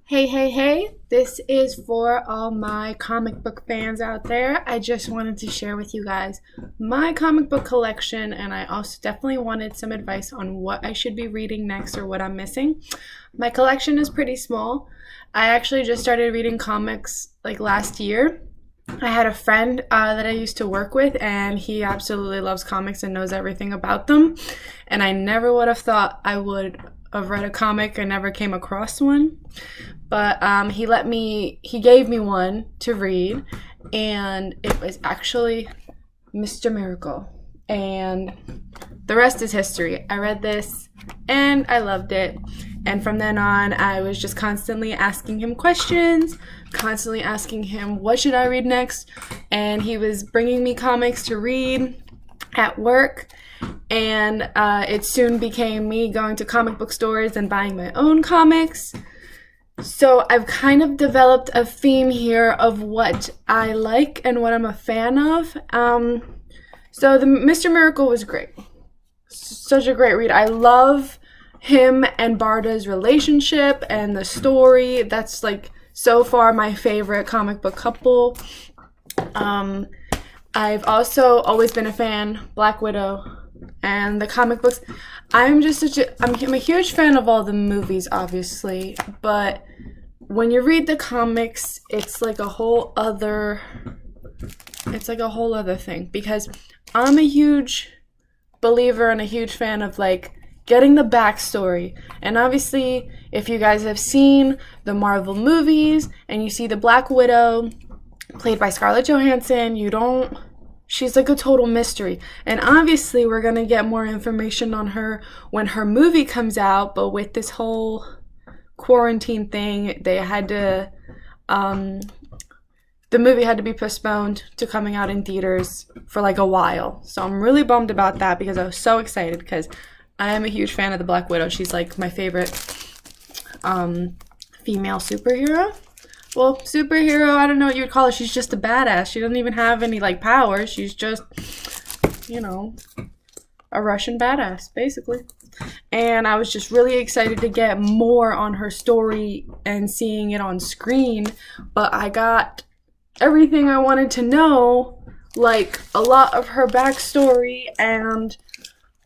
Hey, hey, hey, this is for all my comic book fans out there. I just wanted to share with you guys my comic book collection, and I also definitely wanted some advice on what I should be reading next or what I'm missing. My collection is pretty small. I actually just started reading comics like last year. I had a friend that I used to work with, and he absolutely loves comics and knows everything about them. And I never would have thought I would have read a comic. I never came across one, but he gave me one to read, and it was actually Mr. Miracle. And the rest is history. I read this and I loved it. And from then on, I was just constantly asking him questions, constantly asking him, what should I read next? And he was bringing me comics to read at work. And it soon became me going to comic book stores and buying my own comics. So I've kind of developed a theme here of what I like and what I'm a fan of. So the Mr. Miracle was great. Such a great read. I love him and Barda's relationship and the story. That's like so far my favorite comic book couple. I've also always been a fan, Black Widow, and the comic books. I'm a huge fan of all the movies, obviously, but when you read the comics, it's like a whole other thing, because I'm a huge believer and a huge fan of like getting the backstory. And obviously, if you guys have seen the Marvel movies and you see the Black Widow played by Scarlett Johansson, she's like a total mystery. And obviously, we're going to get more information on her when her movie comes out, but with this whole quarantine thing, the movie had to be postponed to coming out in theaters for like a while. So I'm really bummed about that because I was so excited, because I am a huge fan of the Black Widow. She's like my favorite female superhero. Well, superhero, I don't know what you would call her. She's just a badass. She doesn't even have any like powers. She's just, a Russian badass, basically. And I was just really excited to get more on her story and seeing it on screen. But I got everything I wanted to know, like a lot of her backstory and,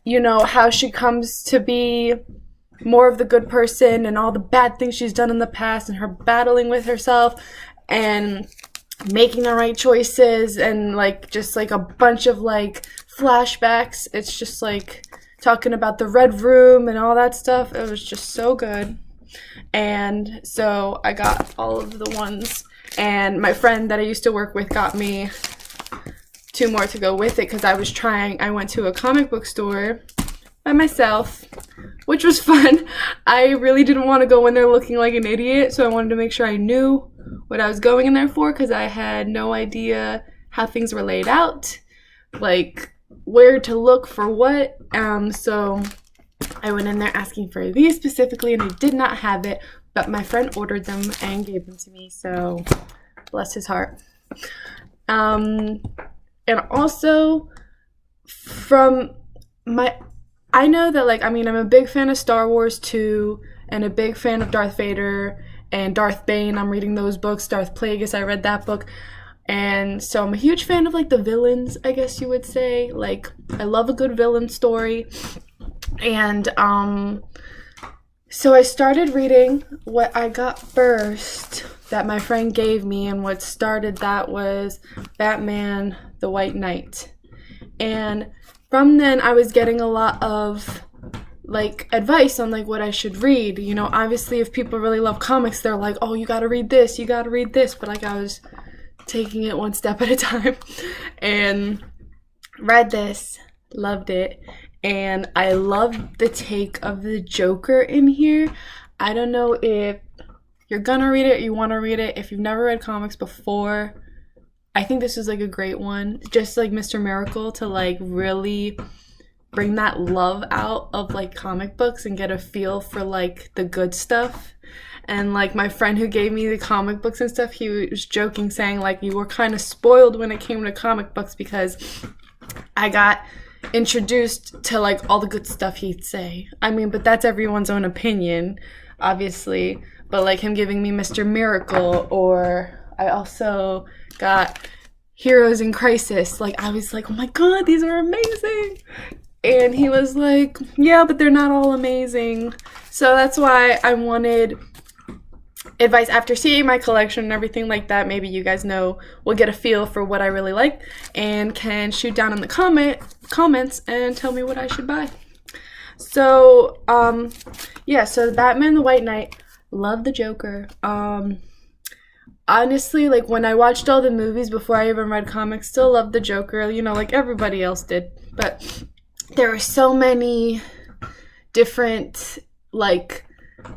how she comes to be more of the good person and all the bad things she's done in the past, and her battling with herself and making the right choices, and like just like a bunch of like flashbacks. It's just like talking about the Red Room and all that stuff. It was just so good. And so I got all of the ones, and my friend that I used to work with got me two more to go with it, because I went to a comic book store by myself, which was fun. I really didn't want to go in there looking like an idiot, so I wanted to make sure I knew what I was going in there for, because I had no idea how things were laid out, like where to look for what. So I went in there asking for these specifically, and I did not have it, but my friend ordered them and gave them to me, so bless his heart. And also, I know that, I'm a big fan of Star Wars too, and a big fan of Darth Vader and Darth Bane. I'm reading those books. Darth Plagueis, I read that book. And so I'm a huge fan of, the villains, I guess you would say. I love a good villain story. And, so I started reading what I got first that my friend gave me, and what started that was Batman the White Knight. And from then, I was getting a lot of, advice on, what I should read. Obviously, if people really love comics, they're like, oh, you gotta read this, you gotta read this. But, I was taking it one step at a time. And read this, loved it. And I loved the take of the Joker in here. I don't know if you're gonna read it or you want to read it. If you've never read comics before, I think this is a great one. Just like Mr. Miracle, to really bring that love out of comic books and get a feel for the good stuff. And my friend who gave me the comic books and stuff, he was joking, saying you were kind of spoiled when it came to comic books, because I got introduced to all the good stuff he'd say. But that's everyone's own opinion, obviously. but like him giving me Mr. Miracle, or I also got Heroes in Crisis. Like, I was like, oh my god, these are amazing. And he was like, yeah, but they're not all amazing. So that's why I wanted advice after seeing my collection and everything like that. Maybe you guys will get a feel for what I really like and can shoot down in the comments and tell me what I should buy. So, yeah, so Batman the White Knight, love the Joker. Honestly, like, when I watched all the movies before I even read comics, still loved the Joker, you know, like everybody else did. But there are so many different, like,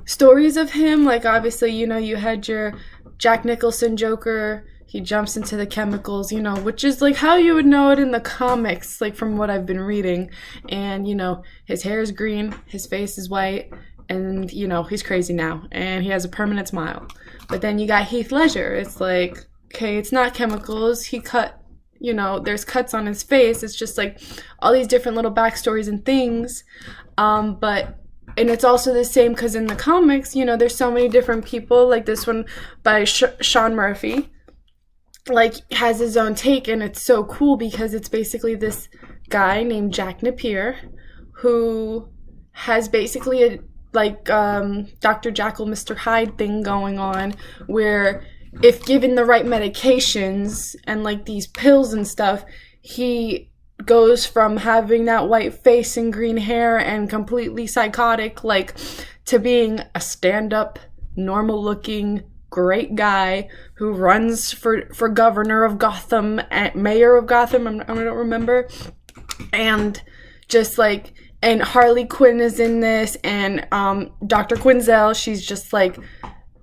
stories of him. Like, obviously, you know, you had your Jack Nicholson Joker. He jumps into the chemicals, you know, which is like how you would know it in the comics, like from what I've been reading. And, you know, his hair is green, his face is white, and, you know, he's crazy now, and he has a permanent smile. But then you got Heath Ledger. It's like, okay, it's not chemicals. He cut, you know, there's cuts on his face. It's just like all these different little backstories and things. And it's also the same because in the comics, you know, there's so many different people. Like this one by Sean Murphy, like, has his own take, and it's so cool because it's basically this guy named Jack Napier who has basically a Dr. Jekyll, Mr. Hyde thing going on, where if given the right medications and like these pills and stuff, he goes from having that white face and green hair and completely psychotic, like, to being a stand-up, normal-looking, great guy who runs for governor of Gotham, mayor of Gotham, I don't remember, and just like, and Harley Quinn is in this, and Dr. Quinzel, she's just like,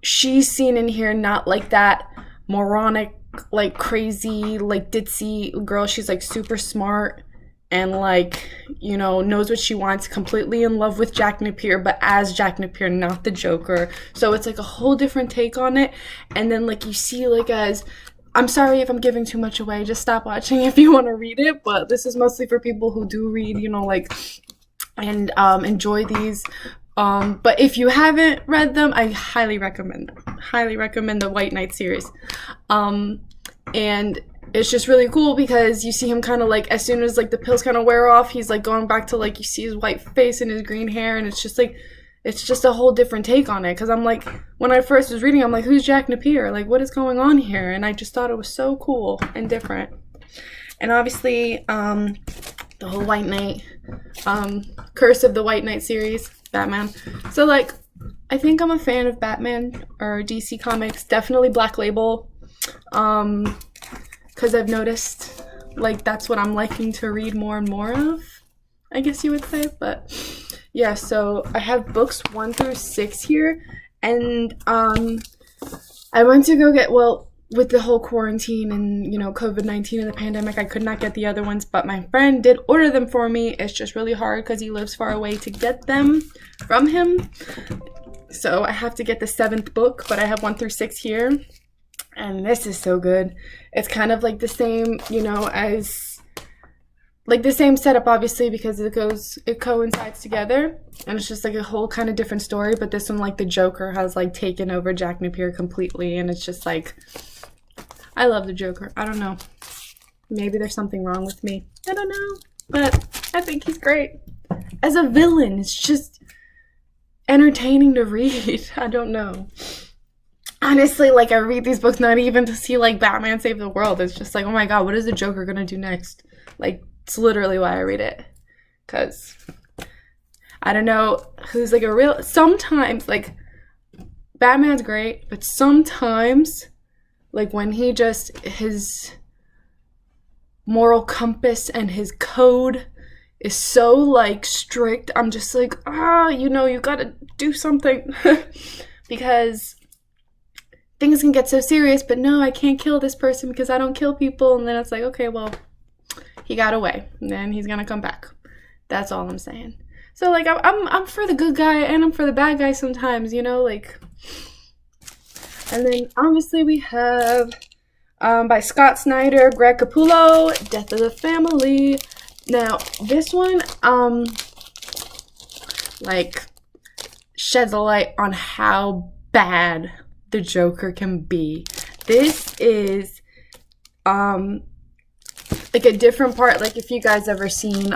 she's seen in here not like that moronic, like crazy, like ditzy girl. She's like super smart and like, you know, knows what she wants, completely in love with Jack Napier, but as Jack Napier, not the Joker. So it's like a whole different take on it. And then like you see, like, as, I'm sorry if I'm giving too much away, just stop watching if you want to read it, but this is mostly for people who do read, you know, like, and enjoy these. But if you haven't read them, I highly recommend them. Highly recommend the White Knight series. And it's just really cool because you see him kind of like, as soon as like the pills kind of wear off, he's like going back to like, you see his white face and his green hair, and it's just like, it's just a whole different take on it. Because I'm like, when I first was reading, I'm like, who's Jack Napier? Like, what is going on here? And I just thought it was so cool and different. And obviously, the whole White Knight, Curse of the White Knight series, Batman. So like, I think I'm a fan of Batman or DC Comics, definitely Black Label, because I've noticed like that's what I'm liking to read more and more of, I guess you would say. But yeah, so I have books 1 through 6 here, and I went to go get, well, with the whole quarantine and, you know, COVID-19 and the pandemic, I could not get the other ones, but my friend did order them for me. It's just really hard because he lives far away to get them from him. So I have to get the 7th book, but I have 1 through 6 here. And this is so good. It's kind of like the same, you know, as, like the same setup, obviously, because it coincides together. And it's just like a whole kind of different story. But this one, like, the Joker has, like, taken over Jack Napier completely. And it's just like, I love the Joker. I don't know. Maybe there's something wrong with me. I don't know. But I think he's great. As a villain, it's just entertaining to read. I don't know. Honestly, like, I read these books not even to see, like, Batman save the world. It's just like, oh my god, what is the Joker gonna do next? Like, it's literally why I read it. Because I don't know who's, like, a real... Sometimes, like, Batman's great, but sometimes, like, when he just... his moral compass and his code is so, like, strict, I'm just like, you know, you gotta do something. Because things can get so serious, but no, I can't kill this person because I don't kill people. And then it's like, okay, well, he got away, and then he's gonna come back. That's all I'm saying. So, like, I'm for the good guy and I'm for the bad guy sometimes, you know, like. And then obviously we have by Scott Snyder, Greg Capullo, Death of the Family. Now this one like sheds a light on how bad the Joker can be. This is like a different part. Like if you guys ever seen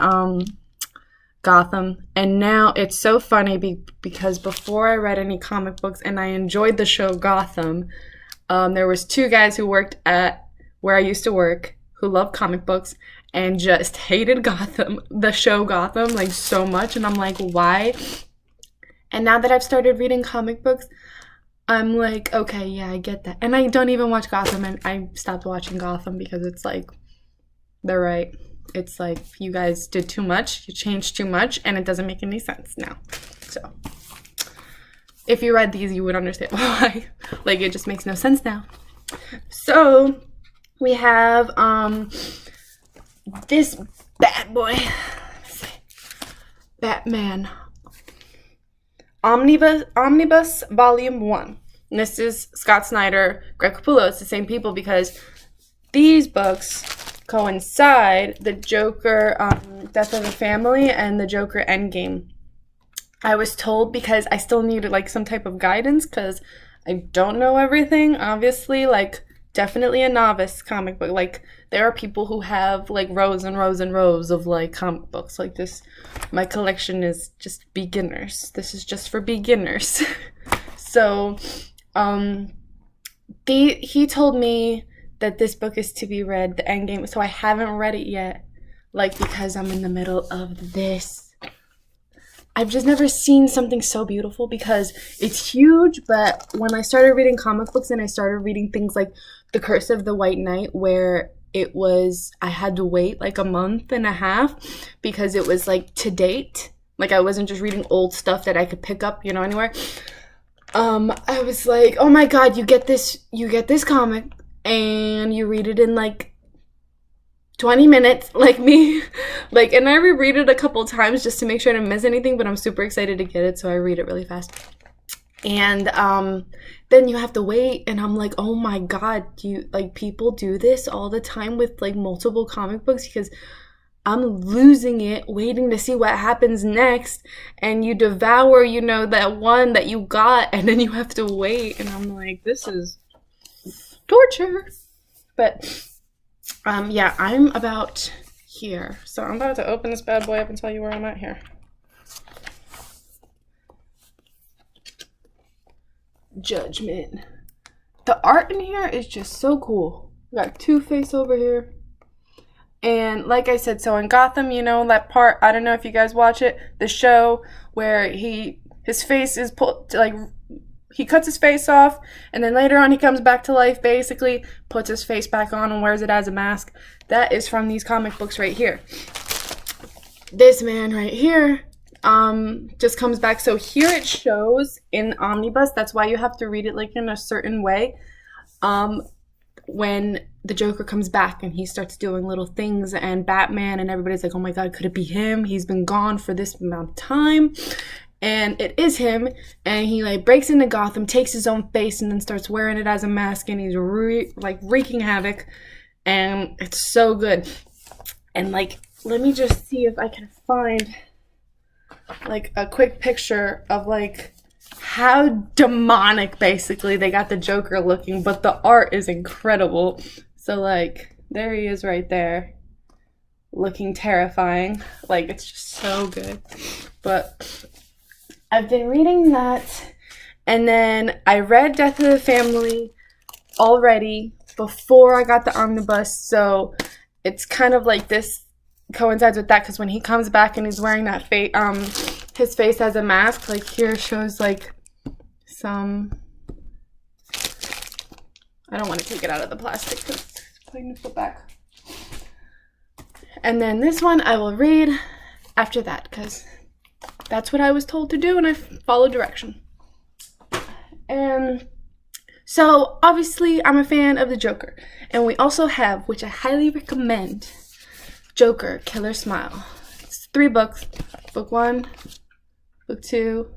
Gotham, and now it's so funny because before I read any comic books and I enjoyed the show Gotham, there was two guys who worked at where I used to work who loved comic books and just hated Gotham, the show Gotham, like so much. And I'm like, why? And now that I've started reading comic books, I'm like, okay, yeah, I get that. And I don't even watch Gotham, and I stopped watching Gotham because it's like, they're right. It's like, you guys did too much, you changed too much, and it doesn't make any sense now. So, if you read these, you would understand why. Like, it just makes no sense now. So, we have this bad boy, Batman Omnibus Volume 1. And this is Scott Snyder, Greg Capullo. It's the same people because these books coincide, the Joker Death of the Family and the Joker Endgame. I was told because I still needed like some type of guidance because I don't know everything, obviously, like definitely a novice comic book. Like there are people who have like rows and rows and rows of like comic books like this. My collection is just beginners. This is just for beginners. So he told me that this book is to be read, the Endgame, so I haven't read it yet, like because I'm in the middle of this. I've just never seen something so beautiful because it's huge, but when I started reading comic books and I started reading things like The Curse of the White Knight, where I had to wait like a month and a half because it was like to date, like I wasn't just reading old stuff that I could pick up, you know, anywhere. I was like, oh my god, you get this comic and you read it in like 20 minutes, like me. Like, and I reread it a couple times just to make sure I didn't miss anything, but I'm super excited to get it, so I read it really fast. And then you have to wait, and I'm like, oh my god, people do this all the time with like multiple comic books because I'm losing it waiting to see what happens next, and you devour, you know, that one that you got, and then you have to wait, and I'm like, this is torture. But yeah, I'm about here, so I'm about to open this bad boy up and tell you where I'm at here. Judgment. The art in here is just so cool. We got Two-Face over here, and like I said, so in Gotham, you know that part, I don't know if you guys watch it, the show where his face is pulled, like he cuts his face off, and then later on he comes back to life, basically, puts his face back on and wears it as a mask. That is from these comic books right here. This man right here just comes back. So here it shows in Omnibus, that's why you have to read it like in a certain way, when the Joker comes back and he starts doing little things, and Batman and everybody's like, oh my god, could it be him? He's been gone for this amount of time. And it is him, and he like breaks into Gotham, takes his own face, and then starts wearing it as a mask, and he's wreaking havoc, and it's so good. And like, let me just see if I can find like a quick picture of like how demonic basically they got the Joker looking, but the art is incredible. So like, there he is right there, looking terrifying. Like, it's just so good. But I've been reading that, and then I read Death of the Family already before I got the omnibus, so it's kind of like this coincides with that, because when he comes back and he's wearing that his face as a mask, like here shows like some, I don't want to take it out of the plastic because it's putting the foot back. And then this one I will read after that because that's what I was told to do, and I followed direction. And so, obviously, I'm a fan of the Joker. And we also have, which I highly recommend, Joker, Killer Smile. It's 3 books. Book 1, Book 2,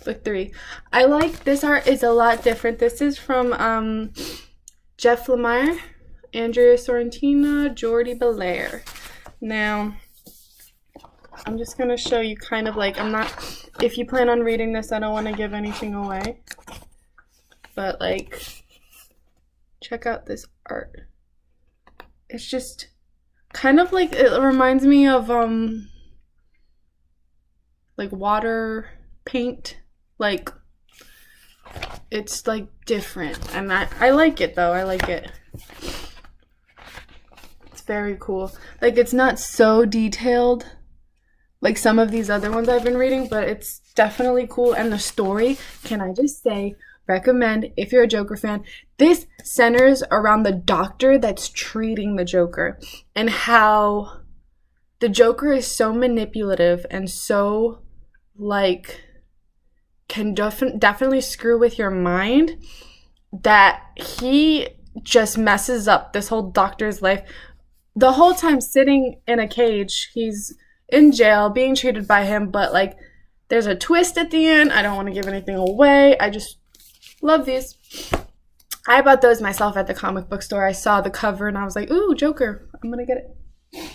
Book 3. I like, this art is a lot different. This is from Jeff Lemire, Andrea Sorrentino, Jordi Belair. Now, I'm just going to show you kind of like, if you plan on reading this, I don't want to give anything away. but like, check out this art. It's just kind of like, it reminds me of like water paint. Like, it's like different, and I like it though. I like it. It's very cool. Like, it's not so detailed like some of these other ones I've been reading, but it's definitely cool. And the story, can I just say, recommend if you're a Joker fan. This centers around the doctor that's treating the Joker and how the Joker is so manipulative and so like can definitely screw with your mind, that he just messes up this whole doctor's life. The whole time sitting in a cage, he's in jail being treated by him, but like there's a twist at the end. I don't want to give anything away. I just love these. I bought those myself at the comic book store. I saw the cover and I was like, ooh, Joker, I'm gonna get it.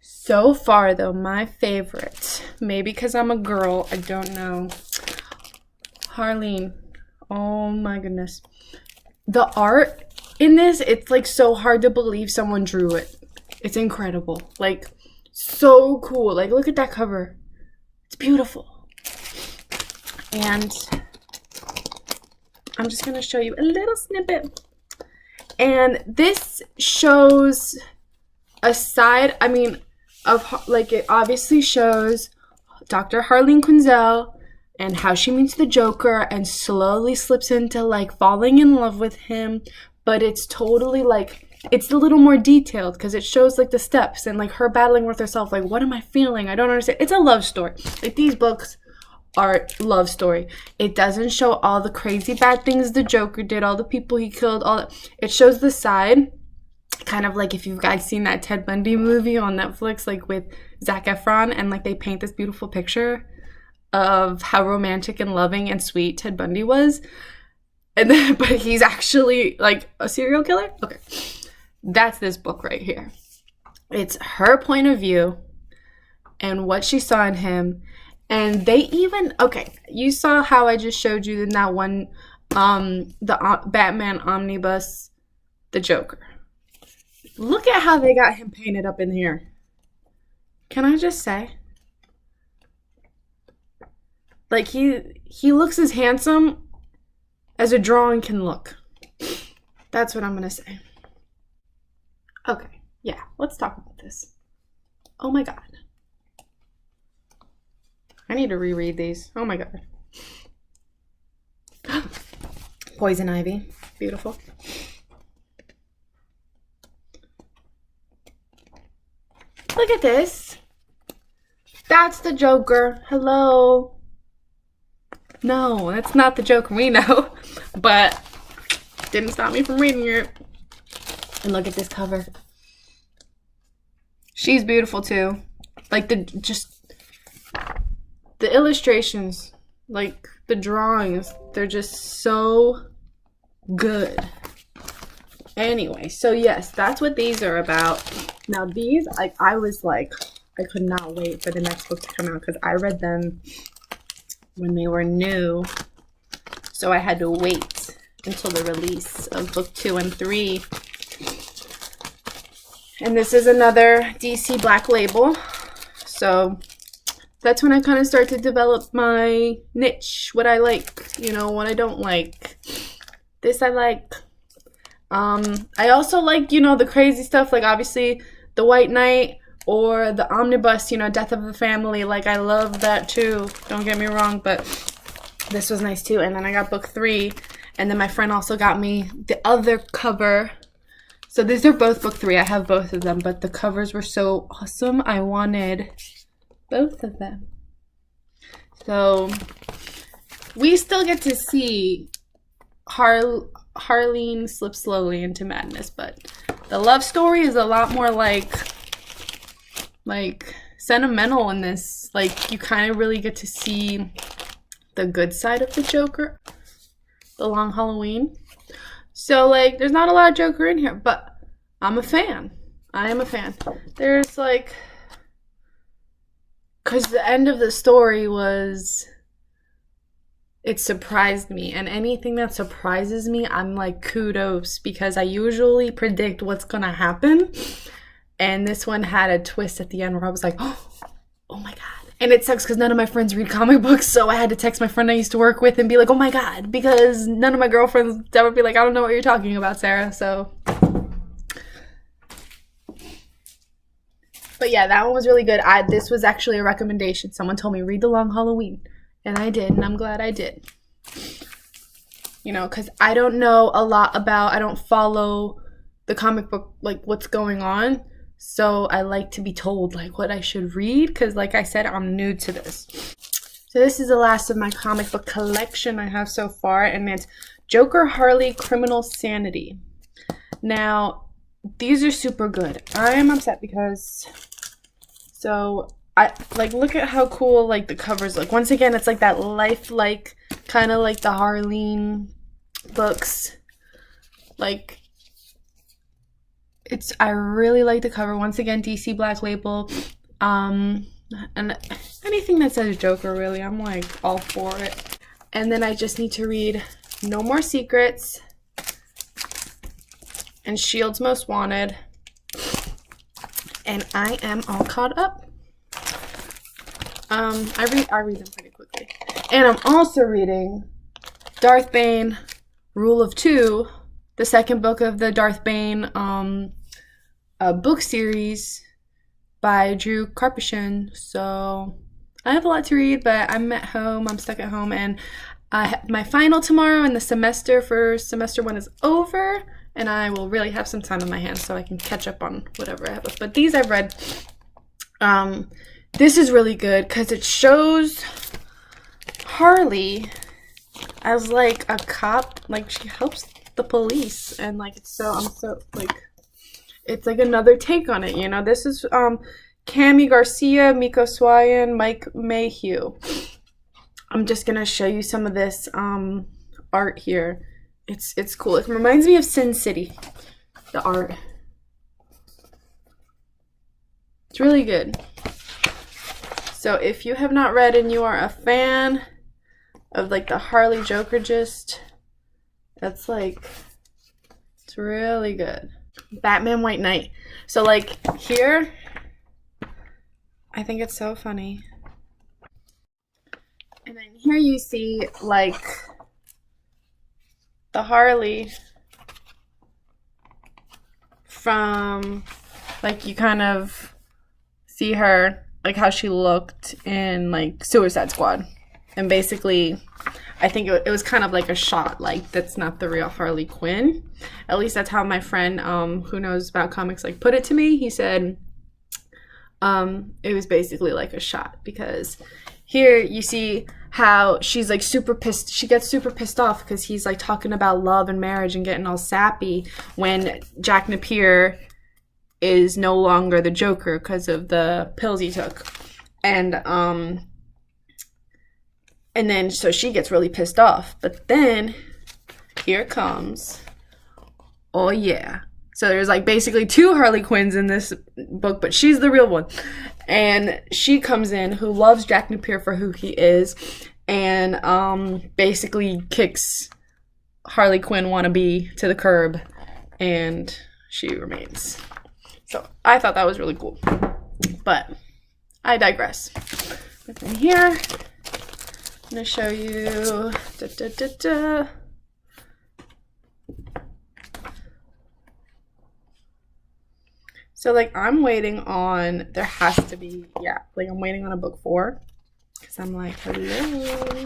So far though, my favorite, maybe because I'm a girl, I don't know, Harleen. Oh my goodness. The art in this, it's like so hard to believe someone drew it. It's incredible. Like, so cool. Like, look at that cover. It's beautiful. And I'm just going to show you a little snippet. And this shows a side, I mean, of, like, it obviously shows Dr. Harleen Quinzel and how she meets the Joker and slowly slips into, like, falling in love with him. But it's totally, like, it's a little more detailed because it shows, like, the steps and, like, her battling with herself. Like, what am I feeling? I don't understand. It's a love story. Like, these books are love story. It doesn't show all the crazy bad things the Joker did, all the people he killed, all that. It shows the side, kind of like if you guys seen that Ted Bundy movie on Netflix, like, with Zac Efron, and, like, they paint this beautiful picture of how romantic and loving and sweet Ted Bundy was. And then, but he's actually, like, a serial killer? Okay. That's this book right here. It's her point of view and what she saw in him. And they even, okay, you saw how I just showed you in that one, the Batman Omnibus, the Joker. Look at how they got him painted up in here. Can I just say? Like, he looks as handsome as a drawing can look. That's what I'm going to say. Okay, yeah, let's talk about this. Oh my god. I need to reread these. Oh my god. Poison Ivy. Beautiful. Look at this. That's the Joker. Hello. No, that's not the Joker we know. But didn't stop me from reading it. And look at this cover. She's beautiful too. Like, the illustrations, like the drawings, they're just so good. Anyway, so yes, that's what these are about. Now these, I was like, I could not wait for the next book to come out because I read them when they were new. So I had to wait until the release of book 2 and 3. And this is another DC Black Label. So that's when I kind of start to develop my niche, what I like, you know, what I don't like. This I like. I also like, you know, the crazy stuff, like obviously the White Knight or the Omnibus, you know, Death of the Family. Like, I love that too. Don't get me wrong, but this was nice too. And then I got book 3, and then my friend also got me the other cover. So these are both book 3. I have both of them, but the covers were so awesome. I wanted both of them. So we still get to see Harleen slip slowly into madness, but the love story is a lot more like sentimental in this. Like, you kind of really get to see the good side of the Joker, the Long Halloween. So, like, there's not a lot of Joker in here, but I'm a fan. I am a fan. There's, like, because the end of the story was it surprised me. And anything that surprises me, I'm like, kudos, because I usually predict what's gonna happen. And this one had a twist at the end where I was like, oh my God. And it sucks because none of my friends read comic books, so I had to text my friend I used to work with and be like, oh my God, because none of my girlfriends that would be like, I don't know what you're talking about, Sarah. So, but yeah, that one was really good. This was actually a recommendation. Someone told me read The Long Halloween, and I did, and I'm glad I did. You know, because I don't know a lot about, I don't follow the comic book, like what's going on. So I like to be told like what I should read because like I said, I'm new to this. So this is the last of my comic book collection I have so far, and it's Joker, Harley, Criminal Sanity. Now, these are super good. I am upset because, so I like, look at how cool like the covers look. Once again, it's like that lifelike, kind of like the Harleen books. Like, I really like the cover. Once again, DC Black Label. And anything that says Joker, really, I'm like all for it. And then I just need to read No More Secrets and Shield's Most Wanted. And I am all caught up. I read them pretty quickly. And I'm also reading Darth Bane, Rule of Two, the second book of the Darth Bane book series by Drew Karpyshyn. So I have a lot to read, but I'm at home. I'm stuck at home, and I have my final tomorrow, and the semester for semester 1 is over, and I will really have some time on my hands so I can catch up on whatever I have. But these I've read. This is really good because it shows Harley as like a cop, like she helps the police, and like it's it's like another take on it, you know. This is Cami Garcia, Miko Swayan, Mike Mayhew. I'm just gonna show you some of this art here. It's cool. It reminds me of Sin City, the art. It's really good. So if you have not read and you are a fan of like the Harley Joker gist, that's like, it's really good. Batman White Knight. So like here, I think it's so funny. And then here you see like the Harley from, like, you kind of see her like how she looked in like Suicide Squad. And basically I think it was kind of like a shot, like that's not the real Harley Quinn. At least that's how my friend who knows about comics like put it to me. He said it was basically like a shot, because here you see how she's like super pissed. She gets super pissed off because he's like talking about love and marriage and getting all sappy when Jack Napier is no longer the Joker because of the pills he took. And then, so she gets really pissed off. But then, here comes, oh yeah. So there's like basically two Harley Quinns in this book, but she's the real one. And she comes in, who loves Jack Napier for who he is, and basically kicks Harley Quinn wannabe to the curb, and she remains. So I thought that was really cool. But I digress. But then here, I'm going to show you, So, like, I'm waiting on, there has to be, yeah, like, I'm waiting on a book 4, because I'm like, hello.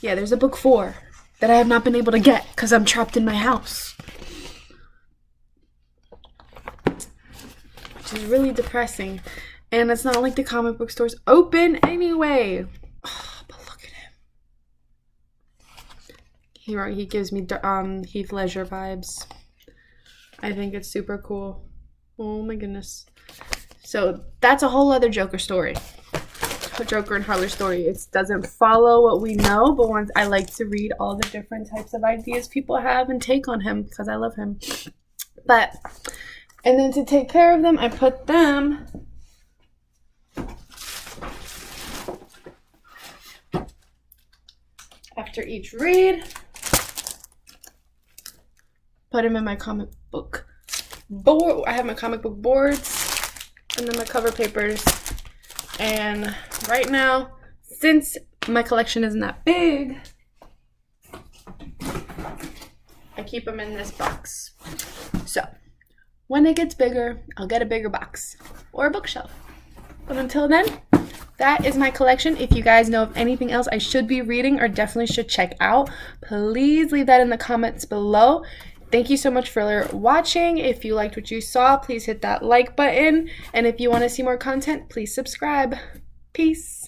Yeah, there's a book 4 that I have not been able to get, because I'm trapped in my house. Which is really depressing. And it's not like the comic book store's open anyway. Oh, but look at him. He gives me Heath Ledger vibes. I think it's super cool. Oh my goodness. So that's a whole other Joker story. Joker and Harley story. It doesn't follow what we know, but once I like to read all the different types of ideas people have and take on him because I love him. But, and then to take care of them, I put them after each read. Put them in my comic book board. I have my comic book boards and then my cover papers. And right now, since my collection isn't that big, I keep them in this box. So when it gets bigger, I'll get a bigger box or a bookshelf. But until then, that is my collection. If you guys know of anything else I should be reading or definitely should check out, please leave that in the comments below. Thank you so much for watching. If you liked what you saw, please hit that like button. And if you want to see more content, please subscribe. Peace.